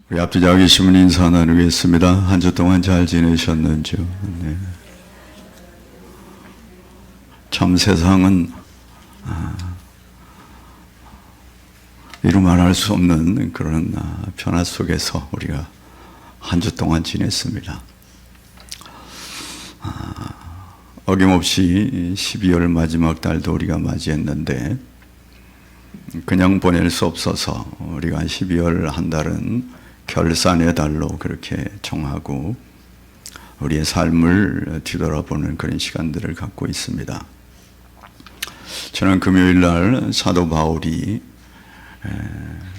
우리 앞뒤 자 계시면 인사 나누겠습니다. 한 주 동안 잘 지내셨는지요? 네. 참 세상은 이루 말할 수 없는 그런 변화 속에서 우리가 한 주 동안 지냈습니다. 어김없이 12월 마지막 달도 우리가 맞이했는데 그냥 보낼 수 없어서 우리가 12월 한 달은 결산의 달로 그렇게 정하고 우리의 삶을 뒤돌아보는 그런 시간들을 갖고 있습니다. 지난 금요일 날 사도 바울이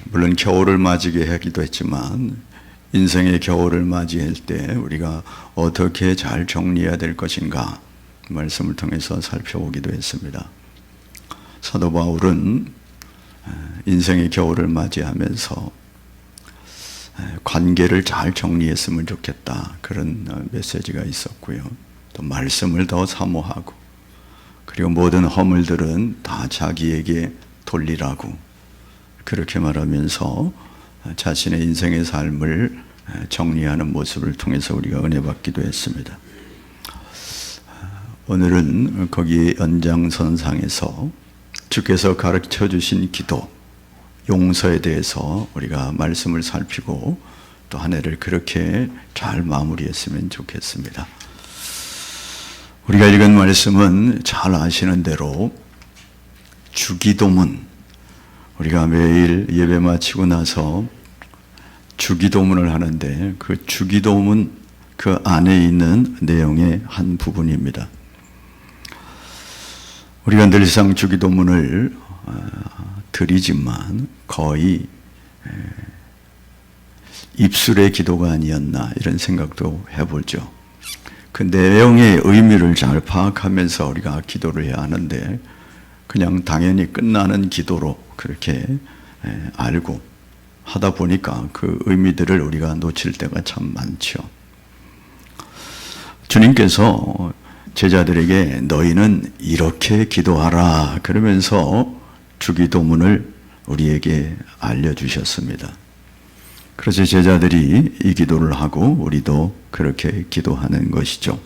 물론 겨울을 맞이게 하기도 했지만 인생의 겨울을 맞이할 때 우리가 어떻게 잘 정리해야 될 것인가 말씀을 통해서 살펴보기도 했습니다. 사도 바울은 인생의 겨울을 맞이하면서 관계를 잘 정리했으면 좋겠다 그런 메시지가 있었고요. 또 말씀을 더 사모하고 그리고 모든 허물들은 다 자기에게 돌리라고 그렇게 말하면서 자신의 인생의 삶을 정리하는 모습을 통해서 우리가 은혜 받기도 했습니다. 오늘은 거기 연장선상에서 주께서 가르쳐 주신 기도, 용서에 대해서 우리가 말씀을 살피고 또 한 해를 그렇게 잘 마무리했으면 좋겠습니다. 우리가 읽은 말씀은 잘 아시는 대로 주기도문, 우리가 매일 예배 마치고 나서 주기도문을 하는데 그 주기도문 그 안에 있는 내용의 한 부분입니다. 우리가 늘상 주기도문을 드리지만 거의 입술의 기도가 아니었나 이런 생각도 해보죠. 그 내용의 의미를 잘 파악하면서 우리가 기도를 해야 하는데 그냥 당연히 끝나는 기도로 그렇게 알고 하다 보니까 그 의미들을 우리가 놓칠 때가 참 많죠. 주님께서 제자들에게 너희는 이렇게 기도하라 그러면서 주기도문을 우리에게 알려주셨습니다. 그래서 제자들이 이 기도를 하고 우리도 그렇게 기도하는 것이죠.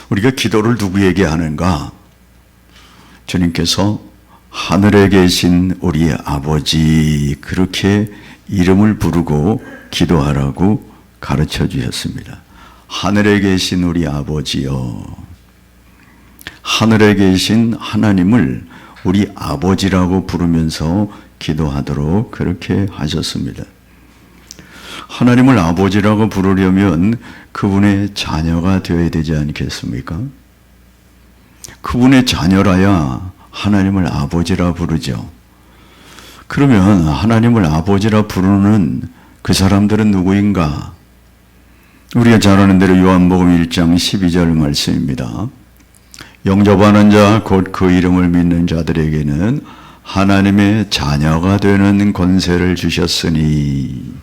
우리가 기도를 누구에게 하는가? 주님께서 하늘에 계신 우리 아버지 그렇게 이름을 부르고 기도하라고 가르쳐 주셨습니다. 하늘에 계신 우리 아버지여, 하늘에 계신 하나님을 우리 아버지라고 부르면서 기도하도록 그렇게 하셨습니다. 하나님을 아버지라고 부르려면 그분의 자녀가 되어야 되지 않겠습니까? 그분의 자녀라야 하나님을 아버지라 부르죠. 그러면 하나님을 아버지라 부르는 그 사람들은 누구인가? 우리가 잘 아는 대로 요한복음 1장 12절 말씀입니다. 영접하는 자 곧 그 이름을 믿는 자들에게는 하나님의 자녀가 되는 권세를 주셨으니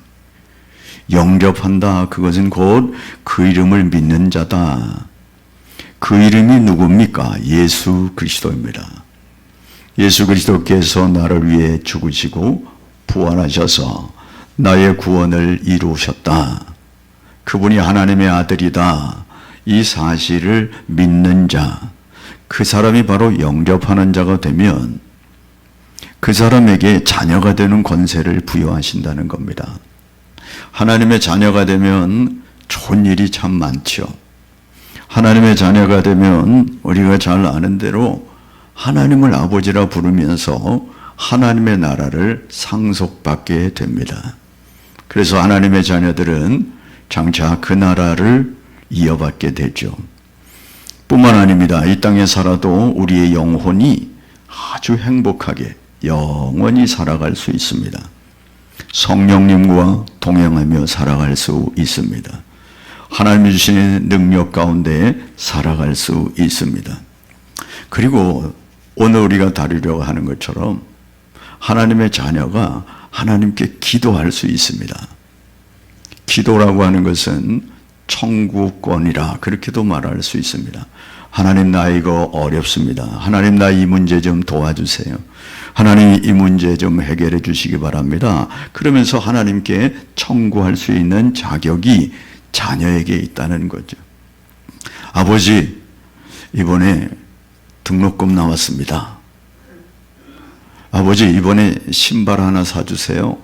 영접한다 그것은 곧 그 이름을 믿는 자다. 그 이름이 누굽니까? 예수 그리스도입니다. 예수 그리스도께서 나를 위해 죽으시고 부활하셔서 나의 구원을 이루셨다. 그분이 하나님의 아들이다. 이 사실을 믿는 자, 그 사람이 바로 영접하는 자가 되면 그 사람에게 자녀가 되는 권세를 부여하신다는 겁니다. 하나님의 자녀가 되면 좋은 일이 참 많죠. 하나님의 자녀가 되면 우리가 잘 아는 대로 하나님을 아버지라 부르면서 하나님의 나라를 상속받게 됩니다. 그래서 하나님의 자녀들은 장차 그 나라를 이어받게 되죠. 뿐만 아닙니다. 이 땅에 살아도 우리의 영혼이 아주 행복하게 영원히 살아갈 수 있습니다. 성령님과 동행하며 살아갈 수 있습니다. 하나님이 주시는 능력 가운데 살아갈 수 있습니다. 그리고 오늘 우리가 다루려고 하는 것처럼 하나님의 자녀가 하나님께 기도할 수 있습니다. 기도라고 하는 것은 청구권이라 그렇게도 말할 수 있습니다. 하나님, 나 이거 어렵습니다. 하나님, 나 이 문제 좀 도와주세요. 하나님, 이 문제 좀 해결해 주시기 바랍니다. 그러면서 하나님께 청구할 수 있는 자격이 자녀에게 있다는 거죠. 아버지, 이번에 등록금 나왔습니다. 아버지, 이번에 신발 하나 사주세요.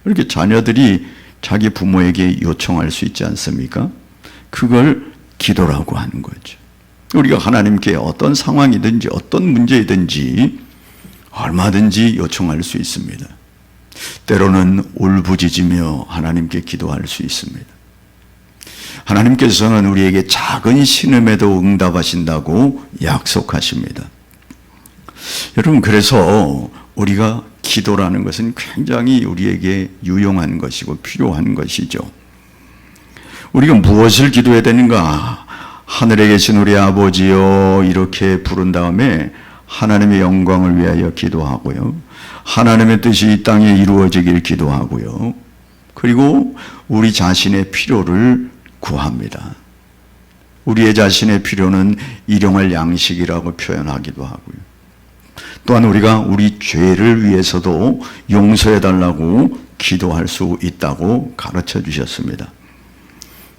이렇게 자녀들이 자기 부모에게 요청할 수 있지 않습니까? 그걸 기도라고 하는 거죠. 우리가 하나님께 어떤 상황이든지 어떤 문제이든지 얼마든지 요청할 수 있습니다. 때로는 울부짖으며 하나님께 기도할 수 있습니다. 하나님께서는 우리에게 작은 신음에도 응답하신다고 약속하십니다. 여러분, 그래서 우리가 기도라는 것은 굉장히 우리에게 유용한 것이고 필요한 것이죠. 우리가 무엇을 기도해야 되는가? 하늘에 계신 우리 아버지요, 이렇게 부른 다음에 하나님의 영광을 위하여 기도하고요, 하나님의 뜻이 이 땅에 이루어지길 기도하고요, 그리고 우리 자신의 필요를 구합니다. 우리의 자신의 필요는 일용할 양식이라고 표현하기도 하고요, 또한 우리가 우리 죄를 위해서도 용서해 달라고 기도할 수 있다고 가르쳐 주셨습니다.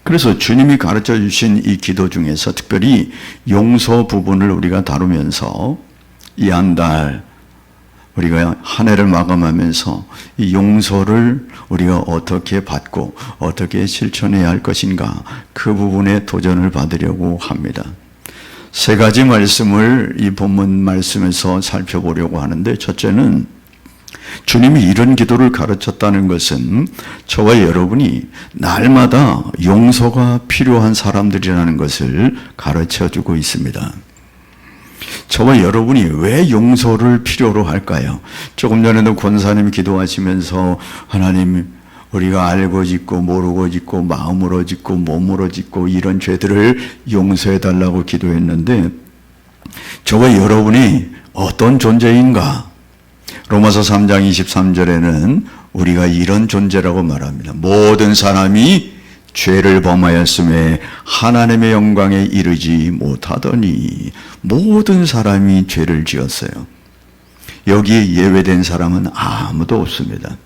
그래서 주님이 가르쳐 주신 이 기도 중에서 특별히 용서 부분을 우리가 다루면서 이 한 달 우리가 한 해를 마감하면서 이 용서를 우리가 어떻게 받고 어떻게 실천해야 할 것인가, 그 부분에 도전을 받으려고 합니다. 세 가지 말씀을 이 본문 말씀에서 살펴보려고 하는데, 첫째는 주님이 이런 기도를 가르쳤다는 것은 저와 여러분이 날마다 용서가 필요한 사람들이라는 것을 가르쳐주고 있습니다. 저와 여러분이 왜 용서를 필요로 할까요? 조금 전에도 권사님이 기도하시면서 하나님, 우리가 알고 짓고 모르고 짓고 마음으로 짓고 몸으로 짓고 이런 죄들을 용서해 달라고 기도했는데, 저와 여러분이 어떤 존재인가? 로마서 3장 23절에는 우리가 이런 존재라고 말합니다. 모든 사람이 죄를 범하였음에 하나님의 영광에 이르지 못하더니, 모든 사람이 죄를 지었어요. 여기에 예외된 사람은 아무도 없습니다.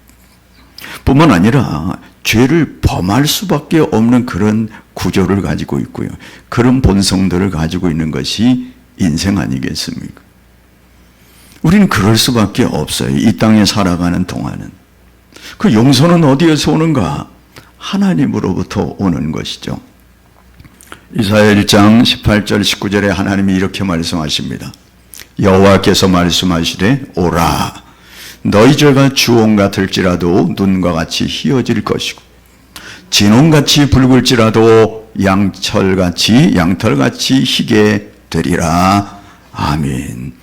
뿐만 아니라 죄를 범할 수밖에 없는 그런 구조를 가지고 있고요, 그런 본성들을 가지고 있는 것이 인생 아니겠습니까? 우리는 그럴 수밖에 없어요. 이 땅에 살아가는 동안은. 그 용서는 어디에서 오는가? 하나님으로부터 오는 것이죠. 이사야 1장 18절 19절에 하나님이 이렇게 말씀하십니다. 여호와께서 말씀하시되 오라, 너희 죄가 주홍 같을지라도 눈과 같이 희어질 것이고 진홍같이 붉을지라도 양털같이 희게 되리라. 아멘.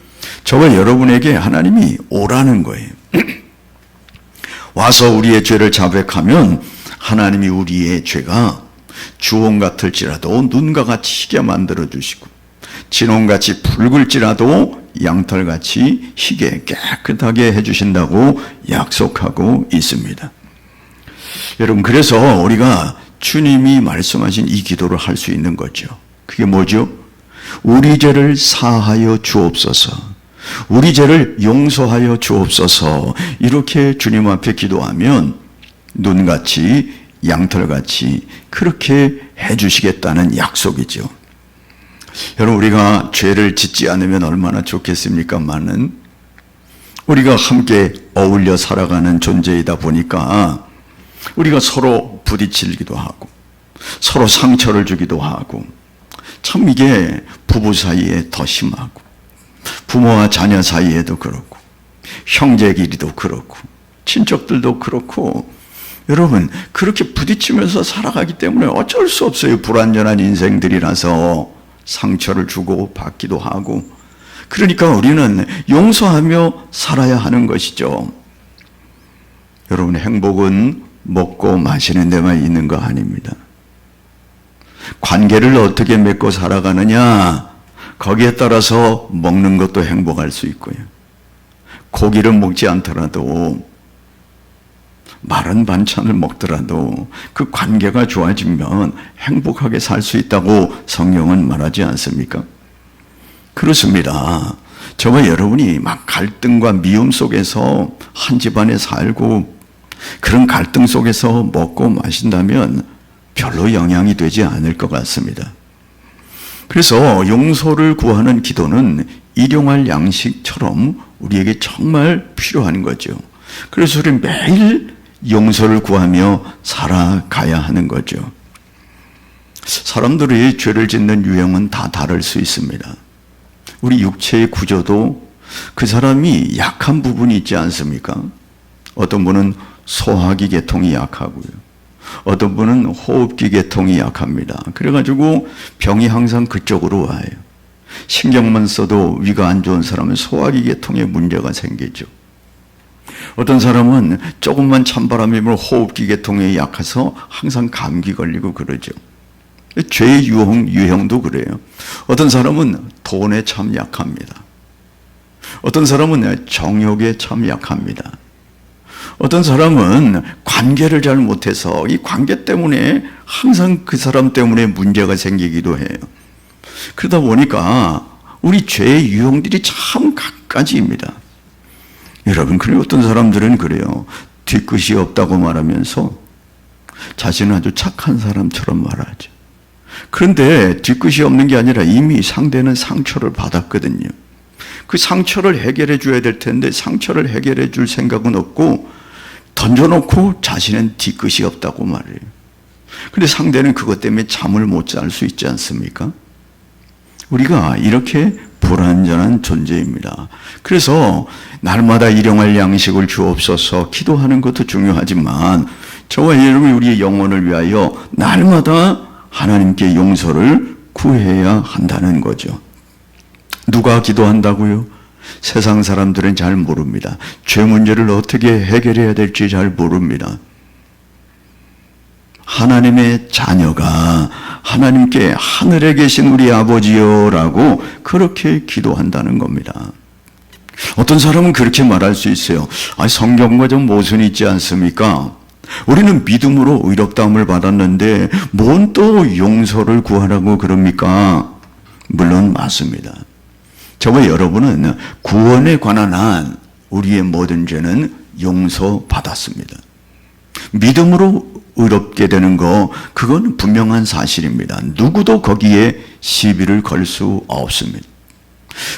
저와 여러분에게 하나님이 오라는 거예요. 와서 우리의 죄를 자백하면 하나님이 우리의 죄가 주홍 같을지라도 눈과 같이 희게 만들어 주시고 진홍같이 붉을지라도 양털같이 희게 깨끗하게 해주신다고 약속하고 있습니다. 여러분, 그래서 우리가 주님이 말씀하신 이 기도를 할 수 있는 거죠. 그게 뭐죠? 우리 죄를 사하여 주옵소서, 우리 죄를 용서하여 주옵소서, 이렇게 주님 앞에 기도하면 눈같이 양털같이 그렇게 해주시겠다는 약속이죠. 여러분, 우리가 죄를 짓지 않으면 얼마나 좋겠습니까만은 우리가 함께 어울려 살아가는 존재이다 보니까 우리가 서로 부딪히기도 하고 서로 상처를 주기도 하고, 참 이게 부부 사이에 더 심하고 부모와 자녀 사이에도 그렇고 형제끼리도 그렇고 친척들도 그렇고, 여러분 그렇게 부딪히면서 살아가기 때문에 어쩔 수 없어요. 불완전한 인생들이라서 상처를 주고 받기도 하고, 그러니까 우리는 용서하며 살아야 하는 것이죠. 여러분, 행복은 먹고 마시는 데만 있는 거 아닙니다. 관계를 어떻게 맺고 살아가느냐, 거기에 따라서 먹는 것도 행복할 수 있고요, 고기를 먹지 않더라도 마른 반찬을 먹더라도 그 관계가 좋아지면 행복하게 살 수 있다고 성경은 말하지 않습니까? 그렇습니다. 저와 여러분이 막 갈등과 미움 속에서 한 집안에 살고 그런 갈등 속에서 먹고 마신다면 별로 영향이 되지 않을 것 같습니다. 그래서 용서를 구하는 기도는 일용할 양식처럼 우리에게 정말 필요한 거죠. 그래서 우리 매일 용서를 구하며 살아가야 하는 거죠. 사람들이 죄를 짓는 유형은 다 다를 수 있습니다. 우리 육체의 구조도 그 사람이 약한 부분이 있지 않습니까? 어떤 분은 소화기 계통이 약하고요. 어떤 분은 호흡기 계통이 약합니다. 그래가지고 병이 항상 그쪽으로 와요. 신경만 써도 위가 안 좋은 사람은 소화기 계통에 문제가 생기죠. 어떤 사람은 조금만 찬바람이 불면 호흡기 계통에 약해서 항상 감기 걸리고 그러죠. 죄의 유형도 그래요. 어떤 사람은 돈에 참 약합니다. 어떤 사람은 정욕에 참 약합니다. 어떤 사람은 관계를 잘 못해서 이 관계 때문에 항상 그 사람 때문에 문제가 생기기도 해요. 그러다 보니까 우리 죄의 유형들이 참 갖가지입니다. 여러분, 그리고 어떤 사람들은 그래요. 뒤끝이 없다고 말하면서 자신은 아주 착한 사람처럼 말하죠. 그런데 뒤끝이 없는 게 아니라 이미 상대는 상처를 받았거든요. 그 상처를 해결해 줘야 될 텐데 상처를 해결해 줄 생각은 없고 던져놓고 자신은 뒤끝이 없다고 말해요. 그런데 상대는 그것 때문에 잠을 못 잘 수 있지 않습니까? 우리가 이렇게 불완전한 존재입니다. 그래서 날마다 일용할 양식을 주옵소서 기도하는 것도 중요하지만 저와 여러분이 우리의 영혼을 위하여 날마다 하나님께 용서를 구해야 한다는 거죠. 누가 기도한다고요? 세상 사람들은 잘 모릅니다. 죄 문제를 어떻게 해결해야 될지 잘 모릅니다. 하나님의 자녀가 하나님께 하늘에 계신 우리 아버지여라고 그렇게 기도한다는 겁니다. 어떤 사람은 그렇게 말할 수 있어요. 성경과 좀 모순이 있지 않습니까? 우리는 믿음으로 의롭다함을 받았는데 뭔 또 용서를 구하라고 그럽니까? 물론 맞습니다. 저와 여러분은 구원에 관한 한 우리의 모든 죄는 용서받았습니다. 믿음으로 의롭게 되는 거 그건 분명한 사실입니다. 누구도 거기에 시비를 걸 수 없습니다.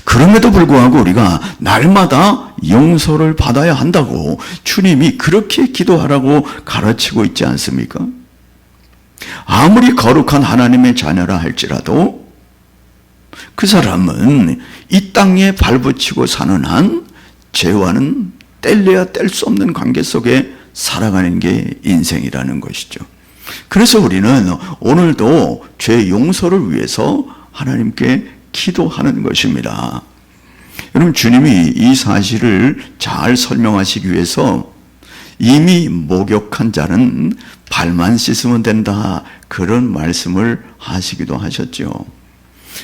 그럼에도 불구하고 우리가 날마다 용서를 받아야 한다고 주님이 그렇게 기도하라고 가르치고 있지 않습니까? 아무리 거룩한 하나님의 자녀라 할지라도 그 사람은 이 땅에 발붙이고 사는 한 죄와는 뗄래야 뗄 수 없는 관계 속에 살아가는 게 인생이라는 것이죠. 그래서 우리는 오늘도 죄 용서를 위해서 하나님께 기도하는 것입니다. 여러분, 주님이 이 사실을 잘 설명하시기 위해서 이미 목욕한 자는 발만 씻으면 된다, 그런 말씀을 하시기도 하셨죠.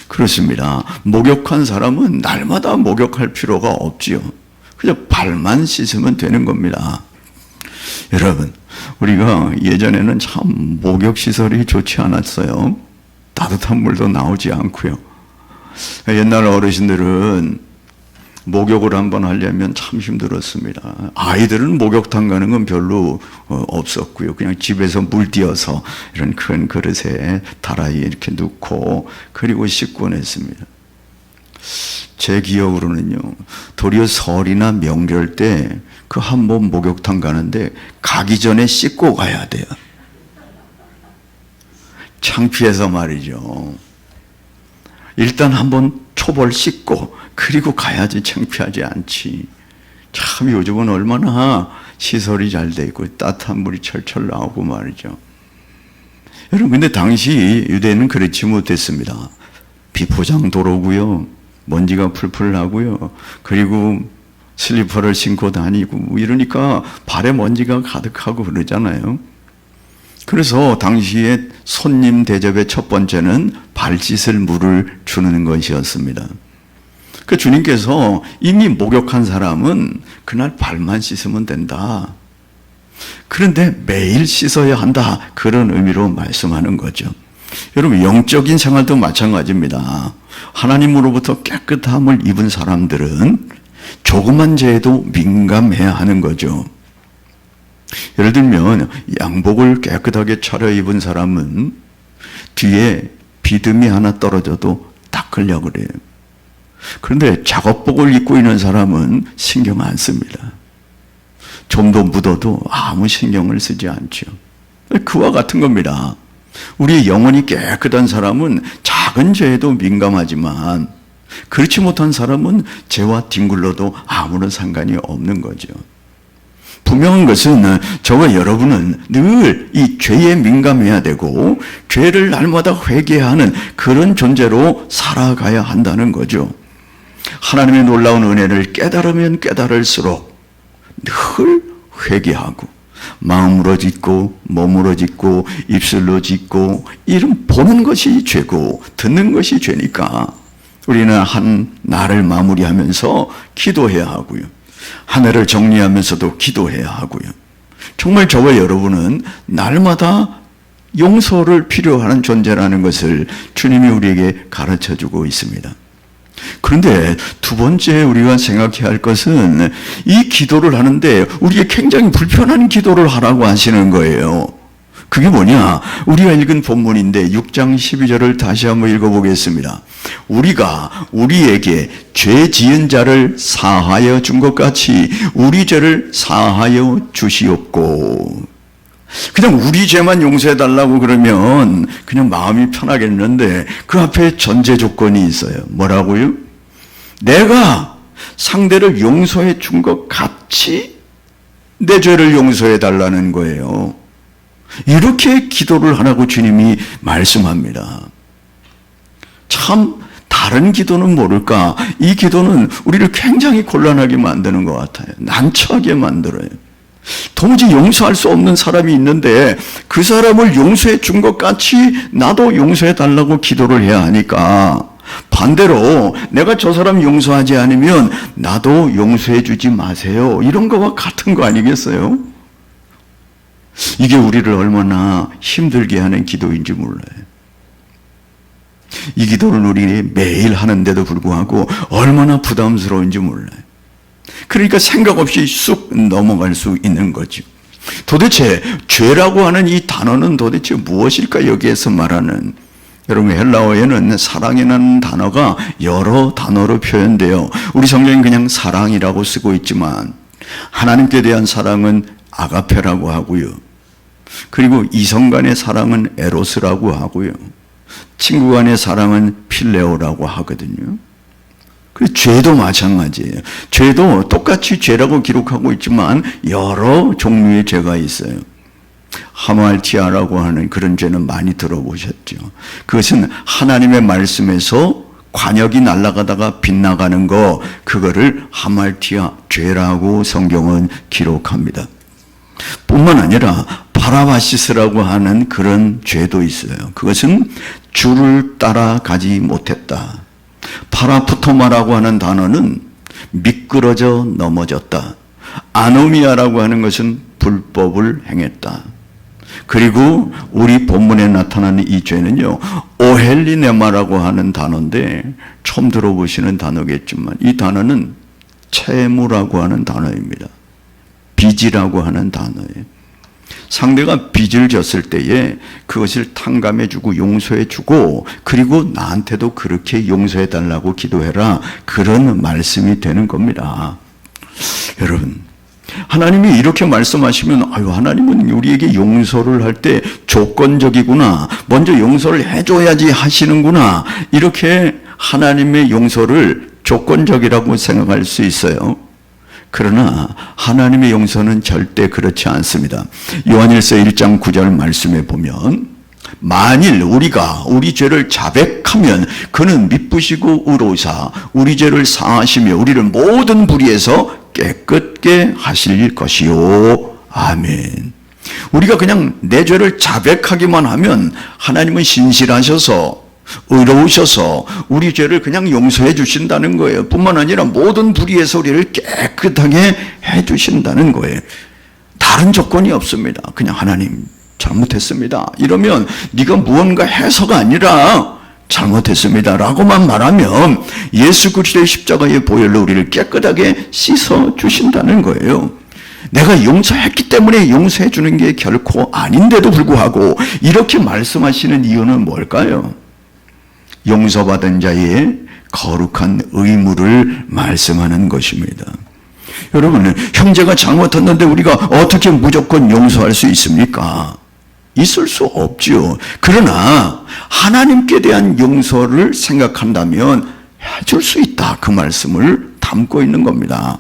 그렇습니다. 목욕한 사람은 날마다 목욕할 필요가 없지요. 그냥 발만 씻으면 되는 겁니다. 여러분, 우리가 예전에는 참 목욕시설이 좋지 않았어요. 따뜻한 물도 나오지 않고요. 옛날 어르신들은 목욕을 한번 하려면 참 힘들었습니다. 아이들은 목욕탕 가는 건 별로 없었고요. 그냥 집에서 물 띄어서 이런 큰 그릇에 다라이에 이렇게 넣고 그리고 씻곤 했습니다. 제 기억으로는요, 도리어 설이나 명절 때 그 한 번 목욕탕 가는데 가기 전에 씻고 가야 돼요. 창피해서 말이죠. 일단 한번 초벌 씻고 그리고 가야지 창피하지 않지. 참 요즘은 얼마나 시설이 잘 돼 있고 따뜻한 물이 철철 나오고 말이죠. 여러분, 근데 당시 유대인은 그렇지 못했습니다. 비포장 도로고요, 먼지가 풀풀 나고요, 그리고 슬리퍼를 신고 다니고 이러니까 발에 먼지가 가득하고 그러잖아요. 그래서 당시에 손님 대접의 첫 번째는 발 씻을 물을 주는 것이었습니다. 그 주님께서 이미 목욕한 사람은 그날 발만 씻으면 된다. 그런데 매일 씻어야 한다. 그런 의미로 말씀하는 거죠. 여러분, 영적인 생활도 마찬가지입니다. 하나님으로부터 깨끗함을 입은 사람들은 조그만 죄에도 민감해야 하는 거죠. 예를 들면 양복을 깨끗하게 차려입은 사람은 뒤에 비듬이 하나 떨어져도 닦으려고 그래요. 그런데 작업복을 입고 있는 사람은 신경 안 씁니다. 좀 더 묻어도 아무 신경을 쓰지 않죠. 그와 같은 겁니다. 우리의 영혼이 깨끗한 사람은 작은 죄에도 민감하지만 그렇지 못한 사람은 죄와 뒹굴러도 아무런 상관이 없는 거죠. 분명한 것은 저와 여러분은 늘 이 죄에 민감해야 되고 죄를 날마다 회개하는 그런 존재로 살아가야 한다는 거죠. 하나님의 놀라운 은혜를 깨달으면 깨달을수록 늘 회개하고 마음으로 짓고 몸으로 짓고 입술로 짓고 이런 보는 것이 죄고 듣는 것이 죄니까 우리는 한 날을 마무리하면서 기도해야 하고요. 한 해를 정리하면서도 기도해야 하고요. 정말 저와 여러분은 날마다 용서를 필요하는 존재라는 것을 주님이 우리에게 가르쳐주고 있습니다. 그런데 두 번째 우리가 생각해야 할 것은 이 기도를 하는데 우리에게 굉장히 불편한 기도를 하라고 하시는 거예요. 그게 뭐냐? 우리가 읽은 본문인데 6장 12절을 다시 한번 읽어보겠습니다. 우리가 우리에게 죄 지은 자를 사하여 준 것 같이 우리 죄를 사하여 주시옵고. 그냥 우리 죄만 용서해달라고 그러면 그냥 마음이 편하겠는데 그 앞에 전제 조건이 있어요. 뭐라고요? 내가 상대를 용서해 준 것 같이 내 죄를 용서해 달라는 거예요. 이렇게 기도를 하라고 주님이 말씀합니다. 참 다른 기도는 모를까? 이 기도는 우리를 굉장히 곤란하게 만드는 것 같아요. 난처하게 만들어요. 도무지 용서할 수 없는 사람이 있는데 그 사람을 용서해 준 것 같이 나도 용서해 달라고 기도를 해야 하니까 반대로 내가 저 사람 용서하지 않으면 나도 용서해 주지 마세요. 이런 거와 같은 거 아니겠어요? 이게 우리를 얼마나 힘들게 하는 기도인지 몰라요. 이 기도를 우리 매일 하는데도 불구하고 얼마나 부담스러운지 몰라요. 그러니까 생각 없이 쑥 넘어갈 수 있는 거죠. 도대체 죄라고 하는 이 단어는 도대체 무엇일까? 여기에서 말하는, 여러분 헬라어에는 사랑이라는 단어가 여러 단어로 표현돼요. 우리 성경은 그냥 사랑이라고 쓰고 있지만 하나님께 대한 사랑은 아가페라고 하고요. 그리고 이성 간의 사랑은 에로스라고 하고요. 친구 간의 사랑은 필레오라고 하거든요. 그리고 죄도 마찬가지예요. 죄도 똑같이 죄라고 기록하고 있지만 여러 종류의 죄가 있어요. 하말티아라고 하는 그런 죄는 많이 들어보셨죠. 그것은 하나님의 말씀에서 관역이 날아가다가 빗나가는 거, 그거를 하말티아 죄라고 성경은 기록합니다. 뿐만 아니라 파라바시스라고 하는 그런 죄도 있어요. 그것은 줄을 따라가지 못했다. 파라푸토마라고 하는 단어는 미끄러져 넘어졌다. 아노미아라고 하는 것은 불법을 행했다. 그리고 우리 본문에 나타나는 이 죄는요, 오헬리네마라고 하는 단어인데 처음 들어보시는 단어겠지만 이 단어는 채무라고 하는 단어입니다. 빚이라고 하는 단어예요. 상대가 빚을 졌을 때에 그것을 탕감해주고 용서해주고 그리고 나한테도 그렇게 용서해달라고 기도해라, 그런 말씀이 되는 겁니다. 여러분, 하나님이 이렇게 말씀하시면 하나님은 우리에게 용서를 할 때 조건적이구나, 먼저 용서를 해줘야지 하시는구나, 이렇게 하나님의 용서를 조건적이라고 생각할 수 있어요. 그러나 하나님의 용서는 절대 그렇지 않습니다. 요한일서 1장 9절 말씀에 보면 만일 우리가 우리 죄를 자백하면 그는 미쁘시고 의로우사 우리 죄를 사하시며 우리를 모든 불의에서 깨끗게 하실 것이요. 아멘. 우리가 그냥 내 죄를 자백하기만 하면 하나님은 신실하셔서 의로우셔서 우리 죄를 그냥 용서해 주신다는 거예요. 뿐만 아니라 모든 불의에서 우리를 깨끗하게 해 주신다는 거예요. 다른 조건이 없습니다. 그냥 하나님 잘못했습니다. 이러면 네가 무언가 해서가 아니라 잘못했습니다 라고만 말하면 예수 그리스도의 십자가의 보혈로 우리를 깨끗하게 씻어 주신다는 거예요. 내가 용서했기 때문에 용서해 주는 게 결코 아닌데도 불구하고 이렇게 말씀하시는 이유는 뭘까요? 용서받은 자의 거룩한 의무를 말씀하는 것입니다. 여러분, 형제가 잘못했는데 우리가 어떻게 무조건 용서할 수 있습니까? 있을 수 없죠. 그러나 하나님께 대한 용서를 생각한다면 해줄 수 있다. 그 말씀을 담고 있는 겁니다.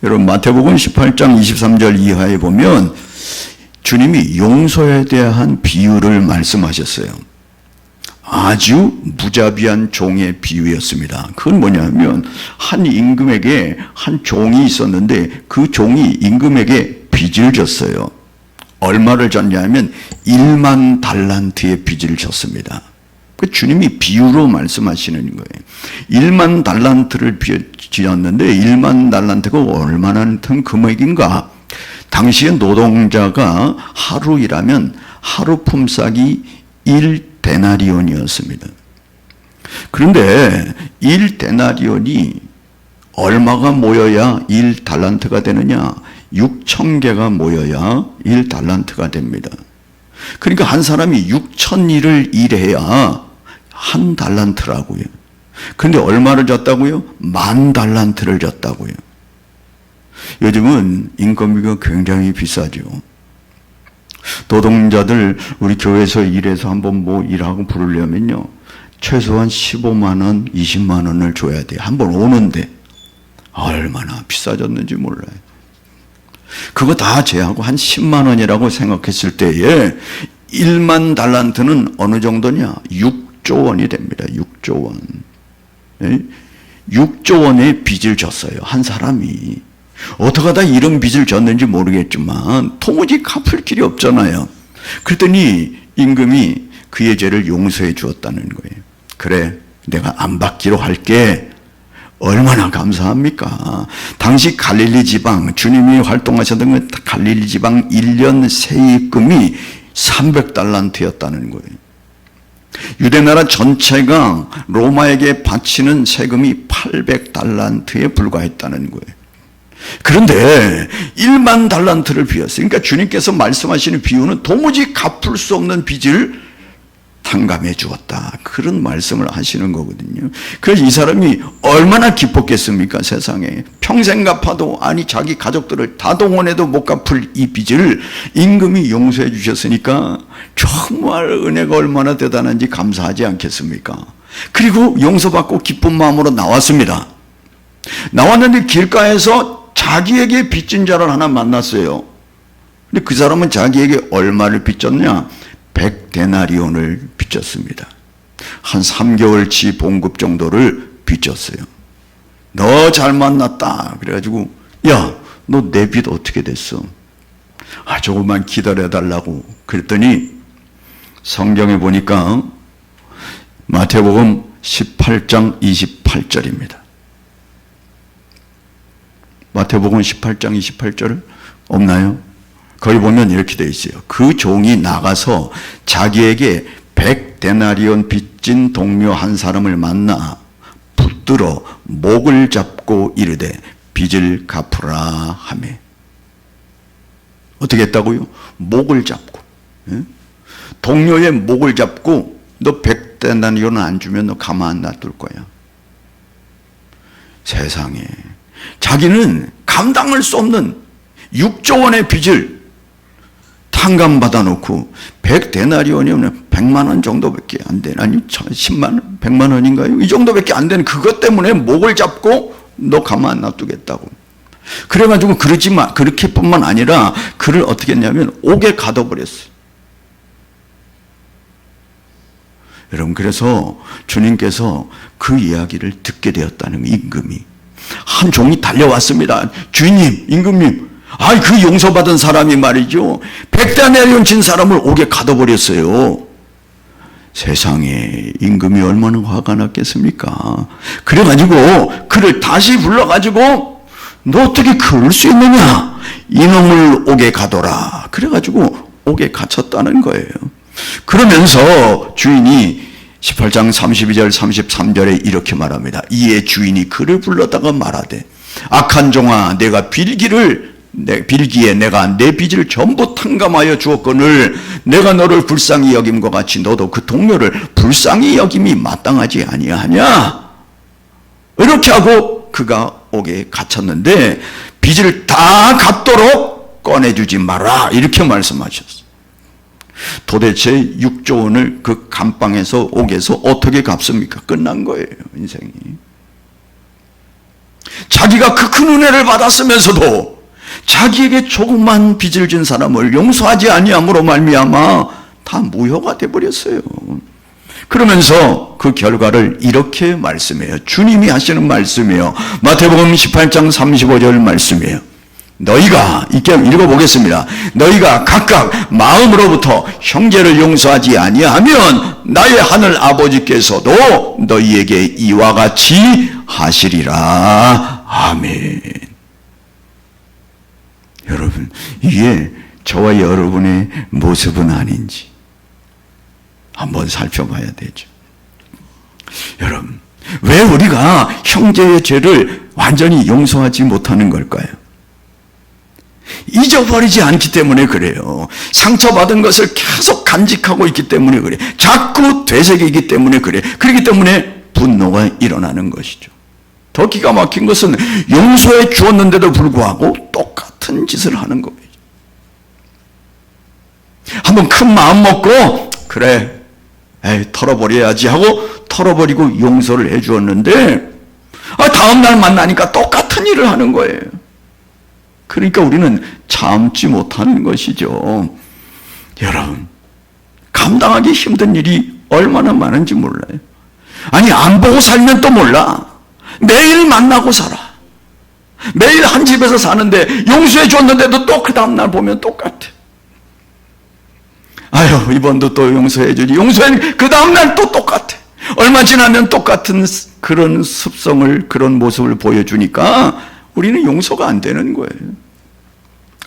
여러분, 마태복음 18장 23절 이하에 보면 주님이 용서에 대한 비유를 말씀하셨어요. 아주 무자비한 종의 비유였습니다. 그건 뭐냐면 한 임금에게 한 종이 있었는데 그 종이 임금에게 빚을 졌어요. 얼마를 졌냐면 1만 달란트의 빚을 졌습니다. 그 주님이 비유로 말씀하시는 거예요. 1만 달란트를 지었는데 1만 달란트가 얼마나 큰 금액인가? 당시에 노동자가 하루 일하면 하루 품삯이 1데나리온이었습니다. 그런데 1데나리온이 얼마가 모여야 1달란트가 되느냐? 6,000개가 모여야 1달란트가 됩니다. 그러니까 한 사람이 6,000일을 일해야 1달란트라고요. 그런데 얼마를 줬다고요? 10,000달란트를 줬다고요. 요즘은 인건비가 굉장히 비싸죠. 노동자들 우리 교회에서 일해서 한번 뭐 일하고 부르려면요, 최소한 15만 원, 20만 원을 줘야 돼요. 한번 오는데. 얼마나 비싸졌는지 몰라요. 그거 다 제하고 한 10만 원이라고 생각했을 때에 1만 달란트는 어느 정도냐? 6조 원이 됩니다. 6조 원. 6조 원의 빚을 졌어요. 한 사람이. 어떻게 하다 이런 빚을 졌는지 모르겠지만 도무지 갚을 길이 없잖아요. 그랬더니 임금이 그의 죄를 용서해 주었다는 거예요. 그래, 내가 안 받기로 할게. 얼마나 감사합니까? 당시 갈릴리 지방, 주님이 활동하셨던 그 갈릴리 지방 1년 세입금이 300달란트였다는 거예요. 유대나라 전체가 로마에게 바치는 세금이 800달란트에 불과했다는 거예요. 그런데 1만 달란트를 비웠어요. 그러니까 주님께서 말씀하시는 비유는 도무지 갚을 수 없는 빚을 탕감해 주었다. 그런 말씀을 하시는 거거든요. 그래서 이 사람이 얼마나 기뻤겠습니까? 세상에. 평생 갚아도, 아니 자기 가족들을 다 동원해도 못 갚을 이 빚을 임금이 용서해 주셨으니까 정말 은혜가 얼마나 대단한지 감사하지 않겠습니까? 그리고 용서받고 기쁜 마음으로 나왔습니다. 나왔는데 길가에서 자기에게 빚진 자를 하나 만났어요. 근데 그 사람은 자기에게 얼마를 빚졌냐? 100데나리온을 빚졌습니다. 한 3개월치 봉급 정도를 빚졌어요. 너 잘 만났다. 그래가지고, 야, 너 내 빚 어떻게 됐어? 아, 조금만 기다려달라고. 그랬더니 성경에 보니까 마태복음 18장 28절입니다. 마태복음 18장 28절 없나요? 거기 보면 이렇게 되어 있어요. 그 종이 나가서 자기에게 100데나리온 빚진 동료 한 사람을 만나 붙들어 목을 잡고 이르되 빚을 갚으라 하며. 어떻게 했다고요? 목을 잡고. 동료의 목을 잡고 너 100데나리온 안 주면 너 가만 안 놔둘 거야. 세상에. 자기는 감당할 수 없는 6조 원의 빚을 탕감받아 놓고 100데나리온이면 100만 원 정도밖에 안 되는, 아니 10만 원, 100만 원인가요? 이 정도밖에 안 되는 그것 때문에 목을 잡고 너 가만 안 놔두겠다고. 그래가지고 그렇게뿐만 아니라 그를 어떻게 했냐면 옥에 가둬버렸어요. 여러분, 그래서 주님께서 그 이야기를 듣게 되었다는 임금이. 한 종이 달려왔습니다. 주인님, 임금님, 그 용서받은 사람이 말이죠, 100데나리온 진 사람을 옥에 가둬버렸어요. 세상에, 임금이 얼마나 화가 났겠습니까? 그래가지고 그를 다시 불러가지고 너 어떻게 그럴 수 있느냐? 이놈을 옥에 가둬라. 그래가지고 옥에 갇혔다는 거예요. 그러면서 주인이 18장 32절 33절에 이렇게 말합니다. 이에 주인이 그를 불렀다가 말하되 악한 종아, 내가 빌기에 내가 내 빚을 전부 탕감하여 주었거늘 내가 너를 불쌍히 여김과 같이 너도 그 동료를 불쌍히 여김이 마땅하지 아니하냐? 이렇게 하고 그가 옥에 갇혔는데 빚을 다 갚도록 꺼내주지 마라, 이렇게 말씀하셨어요. 도대체 6조 원을 그 감방에서 옥에서 어떻게 갚습니까? 끝난 거예요, 인생이. 자기가 그 큰 은혜를 받았으면서도 자기에게 조그만 빚을 진 사람을 용서하지 아니함으로 말미암아 다 무효가 돼버렸어요. 그러면서 그 결과를 이렇게 말씀해요. 주님이 하시는 말씀이에요. 마태복음 18장 35절 말씀이에요. 너희가, 이렇게 읽어보겠습니다. 너희가 각각 마음으로부터 형제를 용서하지 아니하면 나의 하늘 아버지께서도 너희에게 이와 같이 하시리라. 아멘. 여러분, 이게 저와 여러분의 모습은 아닌지 한번 살펴봐야 되죠. 여러분, 왜 우리가 형제의 죄를 완전히 용서하지 못하는 걸까요? 잊어버리지 않기 때문에 그래요. 상처받은 것을 계속 간직하고 있기 때문에 그래. 자꾸 되새기기 때문에 그래. 그렇기 때문에 분노가 일어나는 것이죠. 더 기가 막힌 것은 용서해 주었는데도 불구하고 똑같은 짓을 하는 거예요. 한번 큰 마음 먹고 그래, 털어버려야지 하고 털어버리고 용서를 해 주었는데 다음날 만나니까 똑같은 일을 하는 거예요. 그러니까 우리는 참지 못하는 것이죠. 여러분, 감당하기 힘든 일이 얼마나 많은지 몰라요. 아니, 안 보고 살면 또 몰라. 매일 만나고 살아. 매일 한 집에서 사는데 용서해 줬는데도 또 그 다음날 보면 똑같아. 아유, 이번도 또 용서해 주지. 용서해, 그 다음날 또 똑같아. 얼마 지나면 똑같은 그런 습성을, 그런 모습을 보여주니까 우리는 용서가 안 되는 거예요.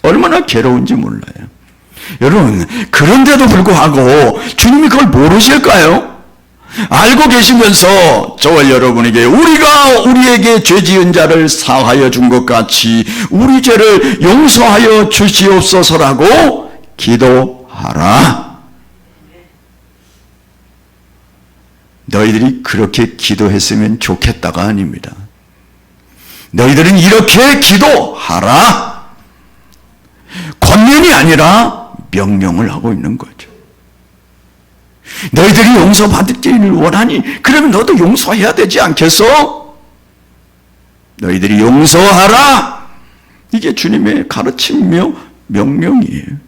얼마나 괴로운지 몰라요. 여러분, 그런데도 불구하고 주님이 그걸 모르실까요? 알고 계시면서 저와 여러분에게 우리가 우리에게 죄 지은 자를 사하여 준 것 같이 우리 죄를 용서하여 주시옵소서라고 기도하라. 너희들이 그렇게 기도했으면 좋겠다가 아닙니다. 너희들은 이렇게 기도하라. 권면이 아니라 명령을 하고 있는 거죠. 너희들이 용서받기를 원하니 그러면 너도 용서해야 되지 않겠어? 너희들이 용서하라. 이게 주님의 가르침이며 명령이에요.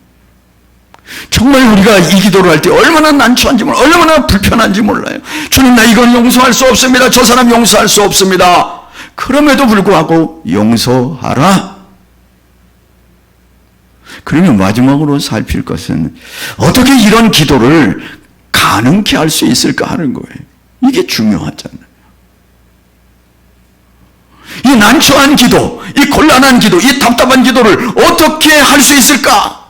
정말 우리가 이 기도를 할 때 얼마나 난처한지 몰라요. 얼마나 불편한지 몰라요. 주님, 나 이건 용서할 수 없습니다. 저 사람 용서할 수 없습니다. 그럼에도 불구하고 용서하라. 그러면 마지막으로 살필 것은 어떻게 이런 기도를 가능케 할 수 있을까 하는 거예요. 이게 중요하잖아요. 이 난처한 기도, 이 곤란한 기도, 이 답답한 기도를 어떻게 할 수 있을까?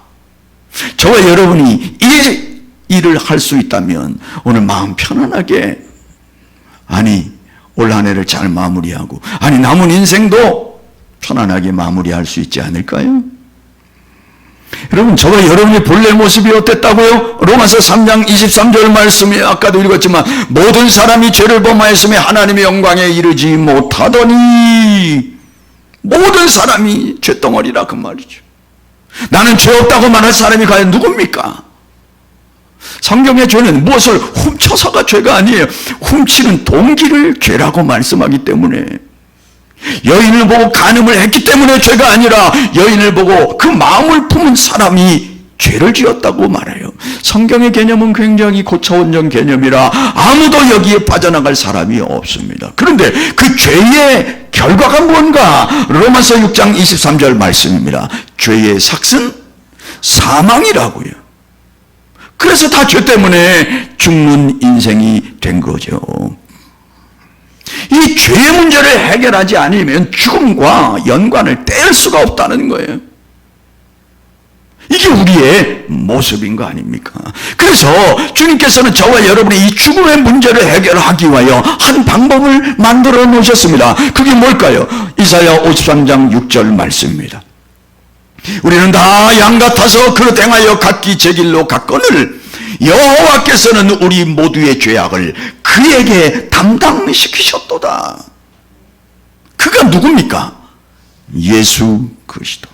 저와 여러분이 이 일을 할 수 있다면 오늘 마음 편안하게, 아니 올 한 해를 잘 마무리하고, 아니 남은 인생도 편안하게 마무리할 수 있지 않을까요? 여러분, 저와 여러분의 본래 모습이 어땠다고요? 로마서 3장 23절 말씀이 아까도 읽었지만 모든 사람이 죄를 범하였으며 하나님의 영광에 이르지 못하더니, 모든 사람이 죄덩어리라 그 말이죠. 나는 죄 없다고 말할 사람이 과연 누굽니까? 성경의 죄는 무엇을 훔쳐서가 죄가 아니에요. 훔치는 동기를 죄라고 말씀하기 때문에, 여인을 보고 간음을 했기 때문에 죄가 아니라 여인을 보고 그 마음을 품은 사람이 죄를 지었다고 말해요. 성경의 개념은 굉장히 고차원적 개념이라 아무도 여기에 빠져나갈 사람이 없습니다. 그런데 그 죄의 결과가 뭔가? 로마서 6장 23절 말씀입니다. 죄의 삭은 사망이라고요. 그래서 다 죄 때문에 죽는 인생이 된 거죠. 이 죄의 문제를 해결하지 않으면 죽음과 연관을 뗄 수가 없다는 거예요. 이게 우리의 모습인 거 아닙니까? 그래서 주님께서는 저와 여러분의 이 죽음의 문제를 해결하기 위하여 한 방법을 만들어 놓으셨습니다. 그게 뭘까요? 이사야 53장 6절 말씀입니다. 우리는 다 양 같아서 그릇 행하여 각기 제 길로 갔거늘 여호와께서는 우리 모두의 죄악을 그에게 담당시키셨도다. 그가 누굽니까? 예수 그리스도.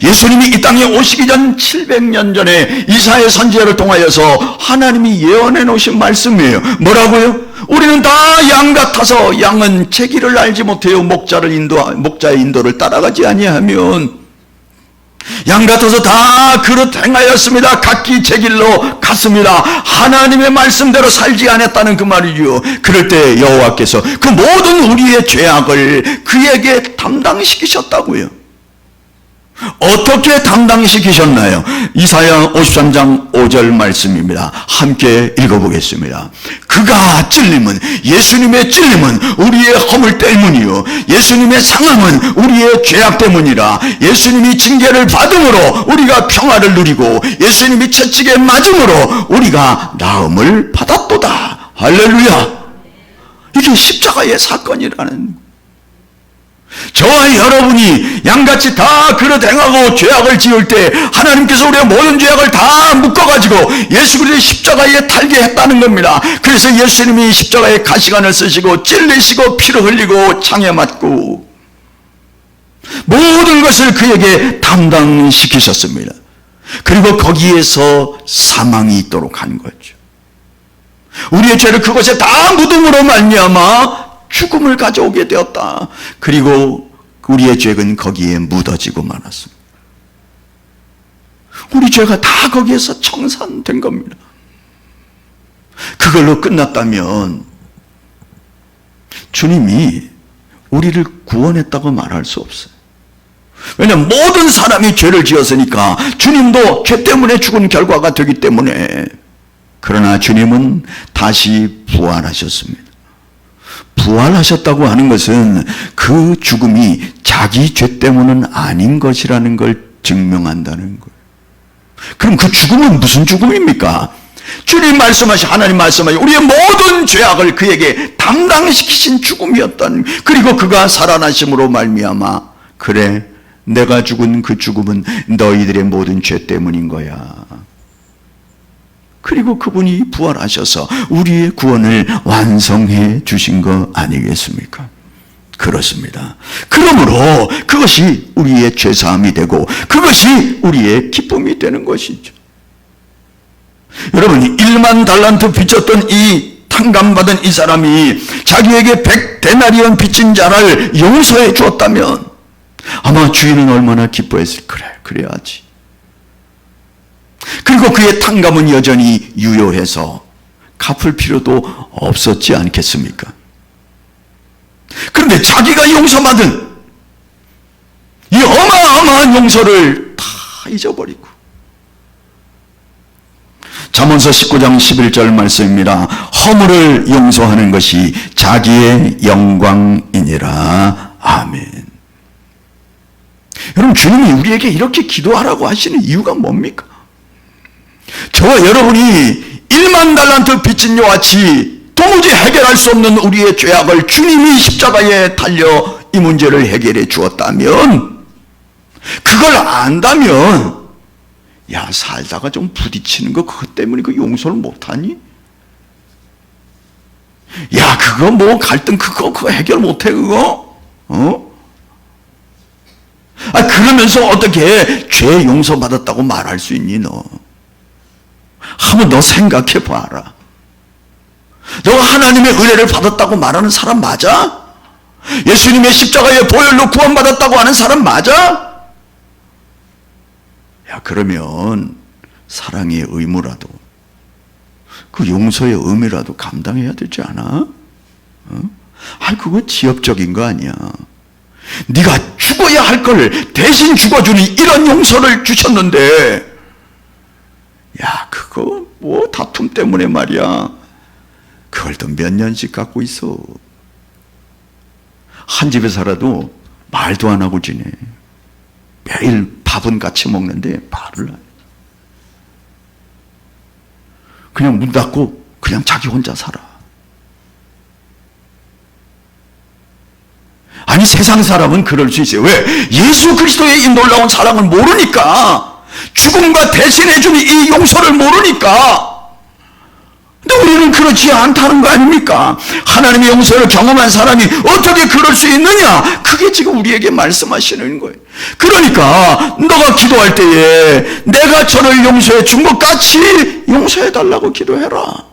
예수님이 이 땅에 오시기 전 700년 전에 이사야 선지자를 통하여서 하나님이 예언해 놓으신 말씀이에요. 뭐라고요? 우리는 다 양 같아서 양은 제 길을 알지 못해요. 목자의 인도를 따라가지 아니하면 양 같아서 다 그릇 행하였습니다. 각기 제 길로 갔습니다. 하나님의 말씀대로 살지 않았다는 그 말이죠. 그럴 때 여호와께서 그 모든 우리의 죄악을 그에게 담당시키셨다고요. 어떻게 담당시키셨나요? 이사야 53장 5절 말씀입니다. 함께 읽어보겠습니다. 그가 찔림은, 예수님의 찔림은 우리의 허물 때문이요 예수님의 상함은 우리의 죄악 때문이라. 예수님이 징계를 받음으로 우리가 평화를 누리고 예수님이 채찍에 맞음으로 우리가 나음을 받았도다. 할렐루야. 이게 십자가의 사건이라는. 저와 여러분이 양같이 다 그릇 행하고 죄악을 지을 때 하나님께서 우리의 모든 죄악을 다 묶어가지고 예수 그리스도의 십자가에 달게 했다는 겁니다. 그래서 예수님이 십자가에 가시관을 쓰시고 찔리시고 피를 흘리고 창에 맞고 모든 것을 그에게 담당시키셨습니다. 그리고 거기에서 사망이 있도록 한 거죠. 우리의 죄를 그것에 다 묻음으로 말미암아 죽음을 가져오게 되었다. 그리고 우리의 죄는 거기에 묻어지고 말았습니다. 우리 죄가 다 거기에서 청산된 겁니다. 그걸로 끝났다면 주님이 우리를 구원했다고 말할 수 없어요. 왜냐하면 모든 사람이 죄를 지었으니까 주님도 죄 때문에 죽은 결과가 되기 때문에. 그러나 주님은 다시 부활하셨습니다. 부활하셨다고 하는 것은 그 죽음이 자기 죄 때문은 아닌 것이라는 걸 증명한다는 거예요. 그럼 그 죽음은 무슨 죽음입니까? 주님 말씀하신, 하나님 말씀하신 우리의 모든 죄악을 그에게 담당시키신 죽음이었다는. 그리고 그가 살아나심으로 말미암아 그래 내가 죽은 그 죽음은 너희들의 모든 죄 때문인 거야. 그리고 그분이 부활하셔서 우리의 구원을 완성해 주신 거 아니겠습니까? 그렇습니다. 그러므로 그것이 우리의 죄사함이 되고 그것이 우리의 기쁨이 되는 것이죠. 여러분, 1만 달란트 빚졌던 이 탕감받은 이 사람이 자기에게 100데나리온 빚진 자를 용서해 주었다면 아마 주인은 얼마나 기뻐했을. 그래, 그래야지. 그리고 그의 탕감은 여전히 유효해서 갚을 필요도 없었지 않겠습니까? 그런데 자기가 용서받은 이 어마어마한 용서를 다 잊어버리고. 잠언서 19장 11절 말씀입니다. 허물을 용서하는 것이 자기의 영광이니라. 아멘. 여러분, 주님이 우리에게 이렇게 기도하라고 하시는 이유가 뭡니까? 저와 여러분이 1만 달란트 빚진 것 같이 도무지 해결할 수 없는 우리의 죄악을 주님이 십자가에 달려 이 문제를 해결해 주었다면, 그걸 안다면, 야, 살다가 좀 부딪히는 거 그것 때문에 그 용서를 못하니? 야, 그거 뭐 갈등 그거 해결 못해 그거? 그러면서 어떻게 죄 용서받았다고 말할 수 있니 너? 한번 너 생각해 봐라. 너가 하나님의 은혜를 받았다고 말하는 사람 맞아? 예수님의 십자가의 보혈로 구원받았다고 하는 사람 맞아? 야, 그러면 사랑의 의무라도, 그 용서의 의미라도 감당해야 되지 않아? 그거 지엽적인 거 아니야. 네가 죽어야 할 걸 대신 죽어주니 이런 용서를 주셨는데, 야, 그거 뭐 다툼 때문에 말이야. 그걸 또 몇 년씩 갖고 있어. 한 집에 살아도 말도 안 하고 지내. 매일 밥은 같이 먹는데 말을 안 해. 그냥 문 닫고 그냥 자기 혼자 살아. 아니, 세상 사람은 그럴 수 있어요. 왜? 예수 그리스도의 이 놀라운 사랑을 모르니까. 죽음과 대신해주는 이 용서를 모르니까. 근데 우리는 그렇지 않다는 거 아닙니까? 하나님의 용서를 경험한 사람이 어떻게 그럴 수 있느냐? 그게 지금 우리에게 말씀하시는 거예요. 그러니까 너가 기도할 때에 내가 저를 용서해 준 것 같이 용서해 달라고 기도해라.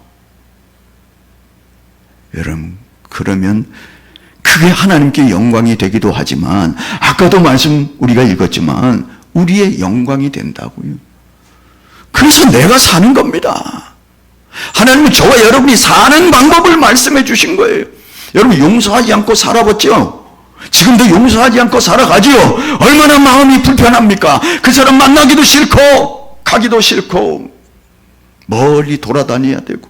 여러분, 그러면 그게 하나님께 영광이 되기도 하지만, 아까도 말씀 우리가 읽었지만 우리의 영광이 된다고요. 그래서 내가 사는 겁니다. 하나님은 저와 여러분이 사는 방법을 말씀해 주신 거예요. 여러분, 용서하지 않고 살아봤죠? 지금도 용서하지 않고 살아가지요? 얼마나 마음이 불편합니까? 그 사람 만나기도 싫고 가기도 싫고 멀리 돌아다녀야 되고,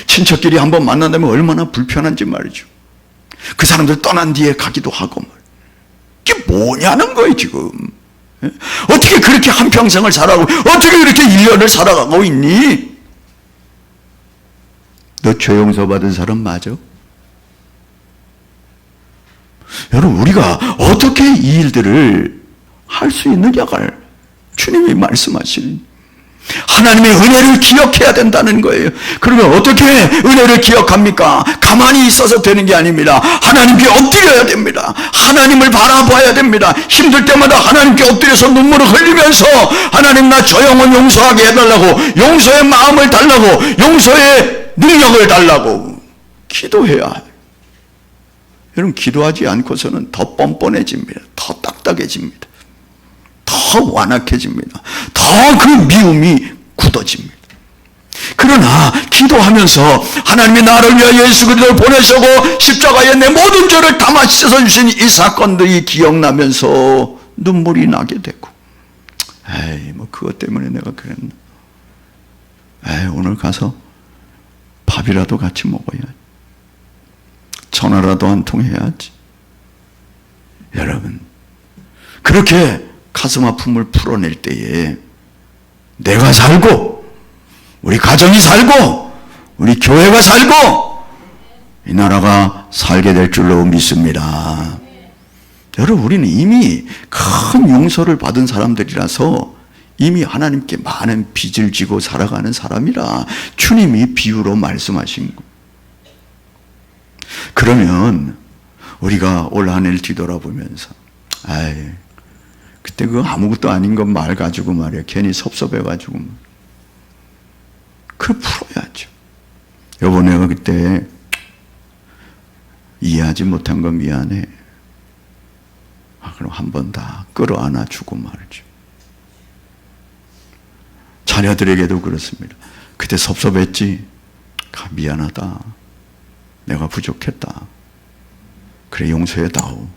친척끼리 한번 만난다면 얼마나 불편한지 말이죠. 그 사람들 떠난 뒤에 가기도 하고 말. 이게 뭐냐는 거예요 지금. 어떻게 그렇게 한평생을 살아가고, 어떻게 그렇게 1년을 살아가고 있니? 너 죄 용서받은 사람 맞아? 여러분, 우리가 어떻게 이 일들을 할 수 있느냐가 주님이 말씀하시는, 하나님의 은혜를 기억해야 된다는 거예요. 그러면 어떻게 은혜를 기억합니까? 가만히 있어서 되는 게 아닙니다. 하나님께 엎드려야 됩니다. 하나님을 바라봐야 됩니다. 힘들 때마다 하나님께 엎드려서 눈물을 흘리면서, 하나님, 나 저 영혼 용서하게 해달라고, 용서의 마음을 달라고, 용서의 능력을 달라고 기도해야 해요. 여러분, 기도하지 않고서는 더 뻔뻔해집니다. 더 딱딱해집니다. 더 완악해집니다. 더 그 미움이 굳어집니다. 그러나 기도하면서 하나님이 나를 위하여 예수 그리스도를 보내시고 십자가에 내 모든 죄를 담아 씻어 주신 이 사건들이 기억나면서 눈물이 나게 되고, 에이, 뭐 그것 때문에 내가 그랬나? 에이, 오늘 가서 밥이라도 같이 먹어야지. 전화라도 한 통 해야지. 여러분, 그렇게 가슴 아픔을 풀어낼 때에 내가 살고, 우리 가정이 살고, 우리 교회가 살고, 이 나라가 살게 될 줄로 믿습니다. 여러분, 우리는 이미 큰 용서를 받은 사람들이라서 이미 하나님께 많은 빚을 지고 살아가는 사람이라 주님이 비유로 말씀하신 거예요. 그러면 우리가 올 한 해를 뒤돌아보면서, 아이, 그때 그 아무것도 아닌 것 말 가지고 말이야, 괜히 섭섭해가지고, 그걸 풀어야죠. 여보, 내가 그때 이해하지 못한 건 미안해. 그럼 한 번 다 끌어안아주고 말이죠. 자녀들에게도 그렇습니다. 그때 섭섭했지? 미안하다. 내가 부족했다. 그래, 용서해다오.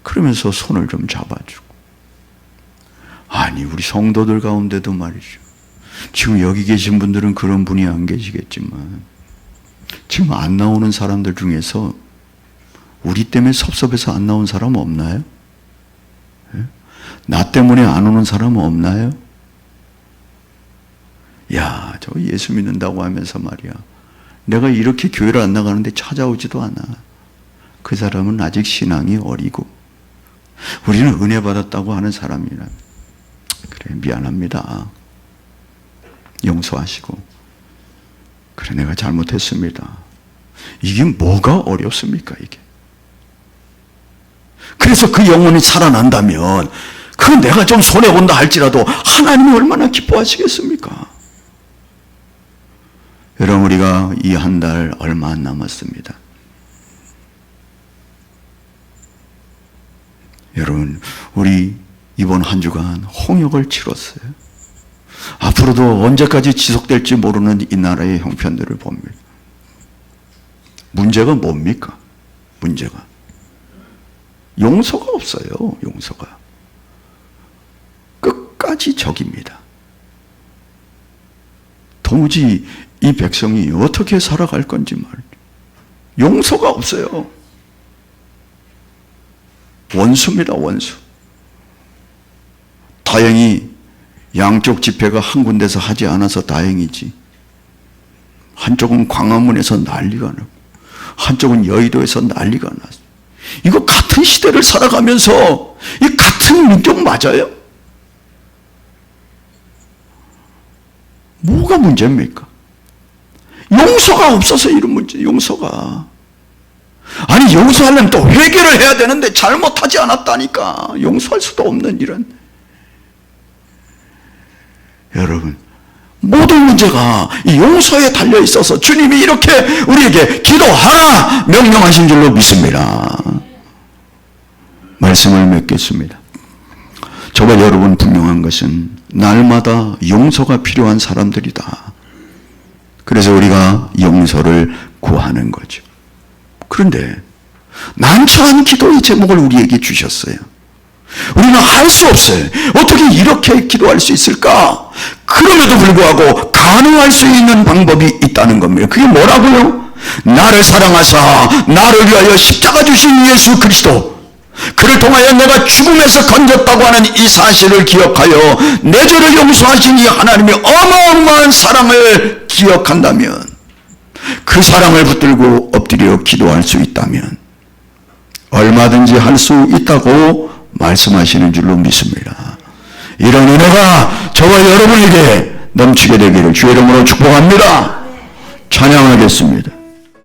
그러면서 손을 좀 잡아주고. 아니, 우리 성도들 가운데도 말이죠. 지금 여기 계신 분들은 그런 분이 안 계시겠지만, 지금 안 나오는 사람들 중에서 우리 때문에 섭섭해서 안 나온 사람 없나요? 나 때문에 안 오는 사람은 없나요? 야, 저 예수 믿는다고 하면서 말이야, 내가 이렇게 교회를 안 나가는데 찾아오지도 않아. 그 사람은 아직 신앙이 어리고, 우리는 은혜 받았다고 하는 사람이라. 그래, 미안합니다. 용서하시고, 그래, 내가 잘못했습니다. 이게 뭐가 어렵습니까, 이게? 그래서 그 영혼이 살아난다면, 그건 내가 좀 손해본다 할지라도 하나님이 얼마나 기뻐하시겠습니까? 여러분, 우리가 이 한 달 얼마 안 남았습니다. 여러분, 우리 이번 한 주간 홍역을 치렀어요. 앞으로도 언제까지 지속될지 모르는 이 나라의 형편들을 봅니다. 문제가 뭡니까? 문제가 용서가 없어요. 용서가 끝까지 적입니다. 도무지 이 백성이 어떻게 살아갈 건지 말이죠. 용서가 없어요. 원수입니다, 원수. 다행히 양쪽 집회가 한 군데서 하지 않아서 다행이지. 한쪽은 광화문에서 난리가 나고 한쪽은 여의도에서 난리가 났어. 이거 같은 시대를 살아가면서 이 같은 민족 맞아요? 뭐가 문제입니까? 용서가 없어서 이런 문제, 용서가. 아니, 용서하려면 또 회개를 해야 되는데 잘못하지 않았다니까. 용서할 수도 없는 이런. 여러분, 모든 문제가 이 용서에 달려 있어서 주님이 이렇게 우리에게 기도하라 명령하신 줄로 믿습니다. 말씀을 맺겠습니다. 저와 여러분 분명한 것은 날마다 용서가 필요한 사람들이다. 그래서 우리가 용서를 구하는 거죠. 그런데 난처한 기도의 제목을 우리에게 주셨어요. 우리는 할 수 없어요. 어떻게 이렇게 기도할 수 있을까? 그럼에도 불구하고 가능할 수 있는 방법이 있다는 겁니다. 그게 뭐라고요? 나를 사랑하사 나를 위하여 십자가 주신 예수 그리스도, 그를 통하여 내가 죽음에서 건졌다고 하는 이 사실을 기억하여 내 죄를 용서하신 이 하나님의 어마어마한 사랑을 기억한다면, 그 사랑을 붙들고 엎드려 기도할 수 있다면 얼마든지 할 수 있다고 말씀하시는 줄로 믿습니다. 이런 은혜가 저와 여러분에게 넘치게 되기를 주의 이름으로 축복합니다. 찬양하겠습니다.